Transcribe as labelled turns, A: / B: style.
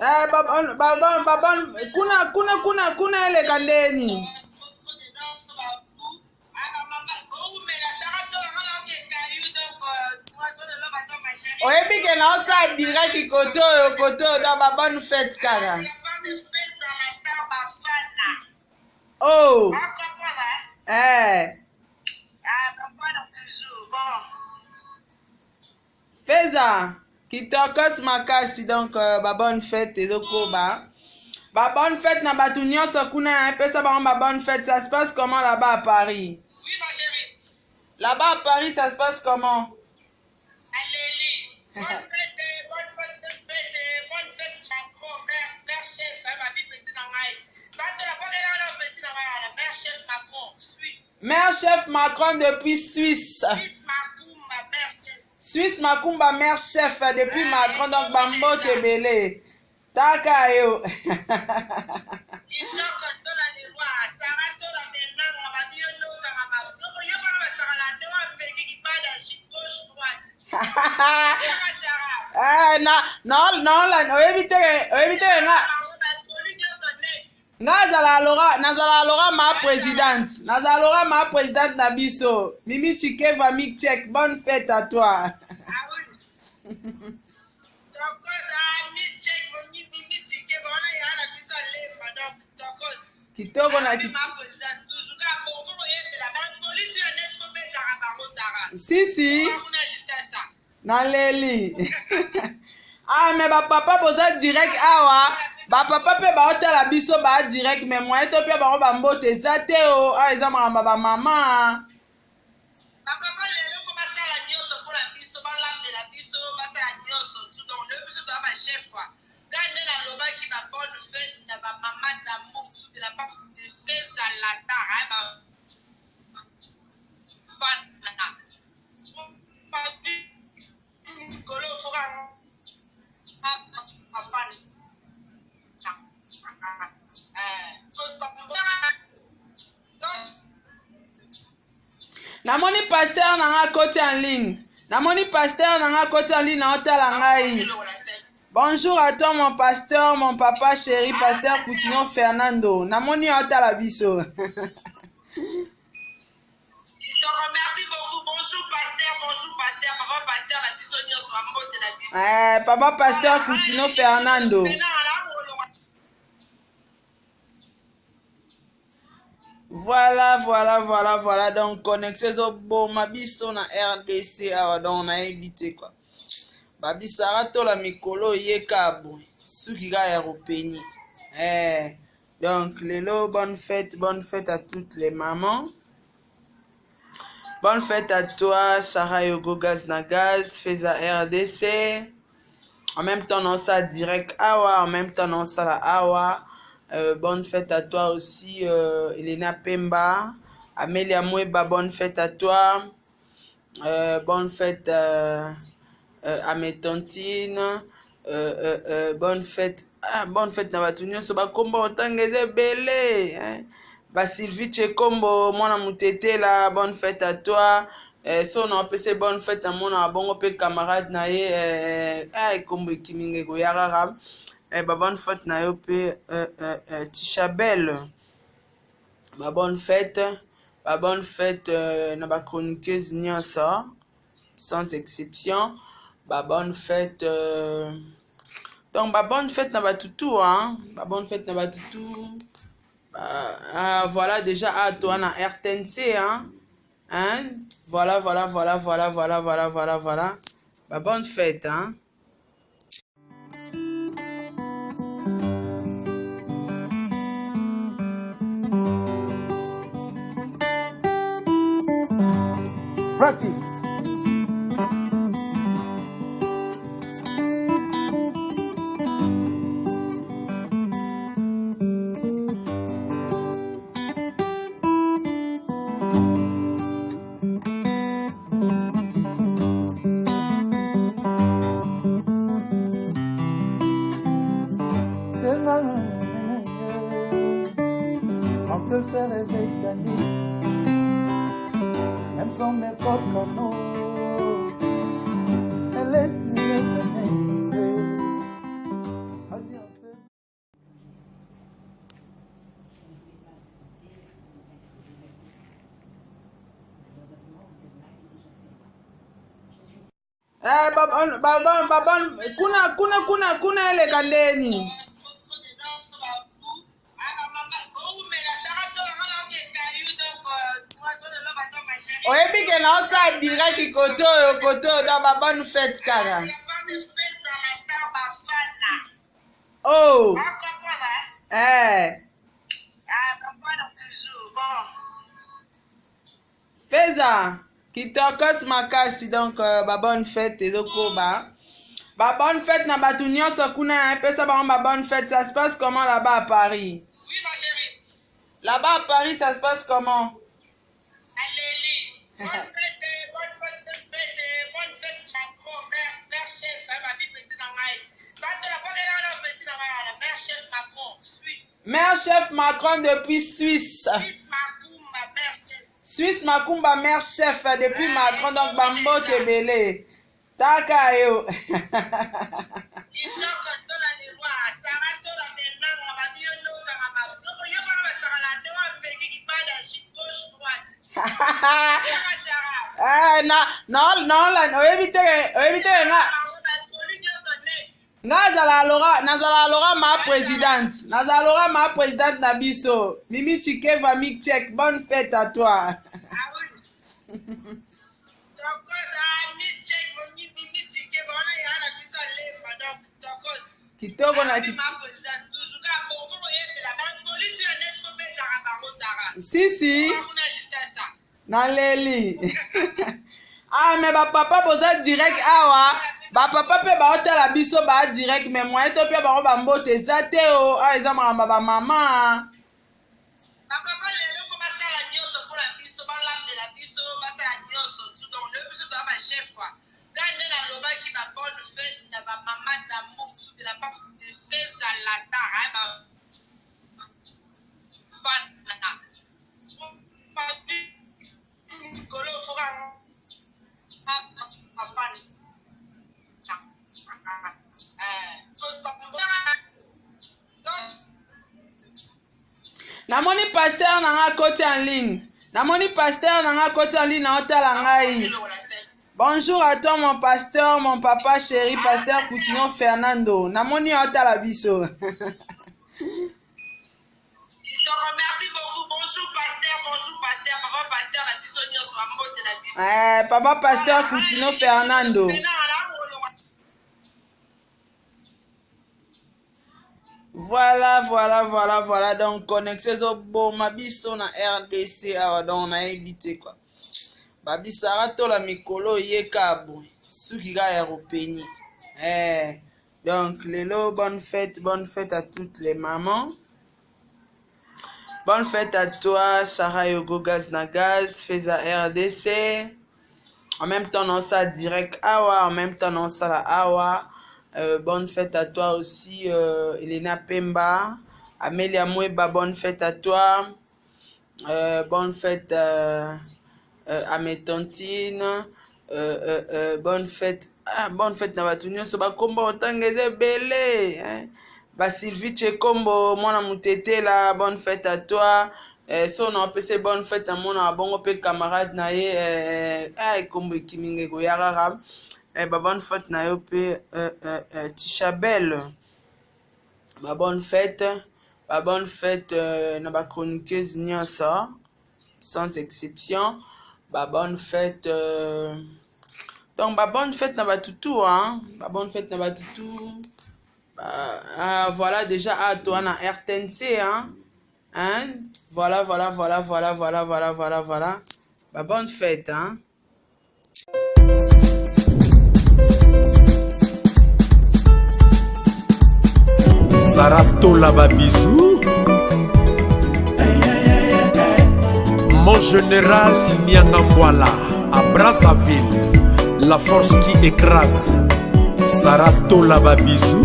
A: babon, kuna ele kandeni. Oyebi ke na osa direct koto dans ma bonne fête kara. Oh. Feza, kitokos makasi donc ba bonne fête ezoko ba. Ba bonne fête na batu nyonso kuna pesa ba bonne fête, ça se passe comment là-bas à Paris?
B: Oui ma chérie.
A: Là-bas à Paris ça se passe comment?
B: Bonne fête Macron, mère chef, ma vie petit dans maïs. Ça te la pas petit dans maïs, mère chef Macron, Suisse.
A: Mère chef Macron depuis Suisse.
B: Suisse Macumba, mère chef.
A: Suisse Macumba, mère chef depuis Macron, donc Bambo Tebele. Taka yo. Nazala ma présidente. Nazala ma présidente Nabiso. Mimi Chikeva Mikchek, bonne fête à toi.
B: Ah oui.
A: Kitoko na si Naleli. Ah mais ba papa boza direct awa. Ba papa pe ba otala biso ba direct mais moi to pe ba ba mbote zate o a eza mama ba mama.
B: Papa lelo faut pas ça la nyonso pour la biso ba lambe la biso ba ça la nyonso tout donc le biso to ba chef quoi. Quand la loba qui ba bonne fête na ba maman d'amour tout de la part de fête à la star ba fan na. Kolo fora fan.
A: Namoni pasteur nanga côté en ligne. Namoni pasteur nanga côté en ligne na otala ngai. Bonjour à toi mon pasteur, mon papa chéri, pasteur Coutinho Fernando. Namoni otala biso.
B: Je te remercie beaucoup. Bonjour pasteur, papa pasteur la biso nyonso ba mbote la biso.
A: Papa pasteur Coutinho Fernando. Voilà. Donc, connexion bon, mabiso na RDC, donc on a évité quoi. Babisara to la mikolo yeka bon. Suki ga européeni. Donc, lelo, bonne fête à toutes les mamans. Bonne fête à toi, Sarah Yogo Gaz Nagaz, Feza RDC. En même temps, on ça direct Awa, en même temps, on ça la Awa. Bonne fête à toi aussi, Elena Pemba. Amélia Moueba, bonne fête à toi. Bonne fête à mes tontines. Bonne fête. Bonne fête na batunyo so bakombo otangeze belé. Ba Sylvie Chekombo, mwana mutete la, bonne fête à toi. So na pese bonne fête à mon abongo pe camarade na ye kombo kiminge go yarara. Ba bonne fête na yo pe Tishabel. Ba bonne fête na ba chroniqueuse nyonso sans exception. Ba bonne fête donc ba bonne fête na ba toutou hein. Ba bonne fête na ba toutou. Voilà déjà à toi na RTNC hein. Voilà. Bah, bonne fête hein.
C: Practice. On te le fait rêver la nuit, même sans mes propres canaux. Elle est
A: Kuna ele kandeni. Oyebi ke na osa direct koto da ba bonne fête kara. Oh. Feza kitokos makasi donc ba bonne fête ezoko ba bonne fête na batu nyonso kuna pesa ba bonne fête. Ça se passe comment là-bas à Paris?
B: Oui ma chérie.
A: Là-bas à Paris ça se passe comment?
B: Allez, bonne fête Macron, mère chef, ma vie petit dans maïs. Ça te la pas là petit dans maïs, mère chef Macron, Suisse.
A: Mère chef Macron depuis Suisse. Suisse Makumba mère chef depuis Macron donc bambo tebele. Taka yo. Nazala Laura ma présidente na biso. Mimi Chikeva Mic Check, bonne fête à toi. Kitoko na si na leli. Ah mais ba papa boza direct awa. Ba papa pe ba otala biso ba direct mais moi to pe ba ba mbote zate o a eza mama ba mama.
B: Papa lelo faut pas ça la nyonso pour la biso ba lambe la biso ba ça la nyonso tout donc le biso to ba chef quoi. Quand la loba qui ba bonne fête na ba mama d'amour tout de la part de fesse dans la star ba fan na. Kolo fora a fan.
A: Namoni pasteur nanga côté en ligne. Namoni pasteur nanga côté en ligne na otala ngai. Bonjour à toi mon pasteur, mon papa chéri, pasteur Coutinho Fernando. Namoni otala biso.
B: Je te remercie beaucoup. Bonjour pasteur, papa pasteur la biso nyonso ba mbote la biso.
A: Papa pasteur Coutinho Fernando. Voilà. Donc, connexion bon, mabiso na RDC, donc on a évité quoi. Babisara to la mikolo yekabo, sukiga européenne. Donc, lelo, bonne fête à toutes les mamans. Bonne fête à toi, Sarah Yogo Gaz Nagaz, Feza RDC. En même temps, on ça direct awa, en même temps, on ça la awa. Bonne fête à toi aussi, Elena Pemba, Amélia Moueba, bonne fête à toi. Bonne fête à mes tontines. Bonne fête na batunyo so ba kombo otangeze belé. Ba Sylvie Chekombo, mwana mutete la, bonne fête à toi. So na pese bonne fête à mona bongo pe camarade na ye kombo kiminge go yarara. Bonne fête na yo pe Tishabel. Bonne fête na ba chroniqueuse nyonso sans exception. Bonne fête donc bonne fête na ba tutu hein. Bonne fête na ba tutu. Voilà déjà à toi na RTNC hein. Voilà. Bonne fête hein.
D: Saratola Babizou, mon général Nyangambwala à Brazzaville, la force qui écrase. Saratola Babizou.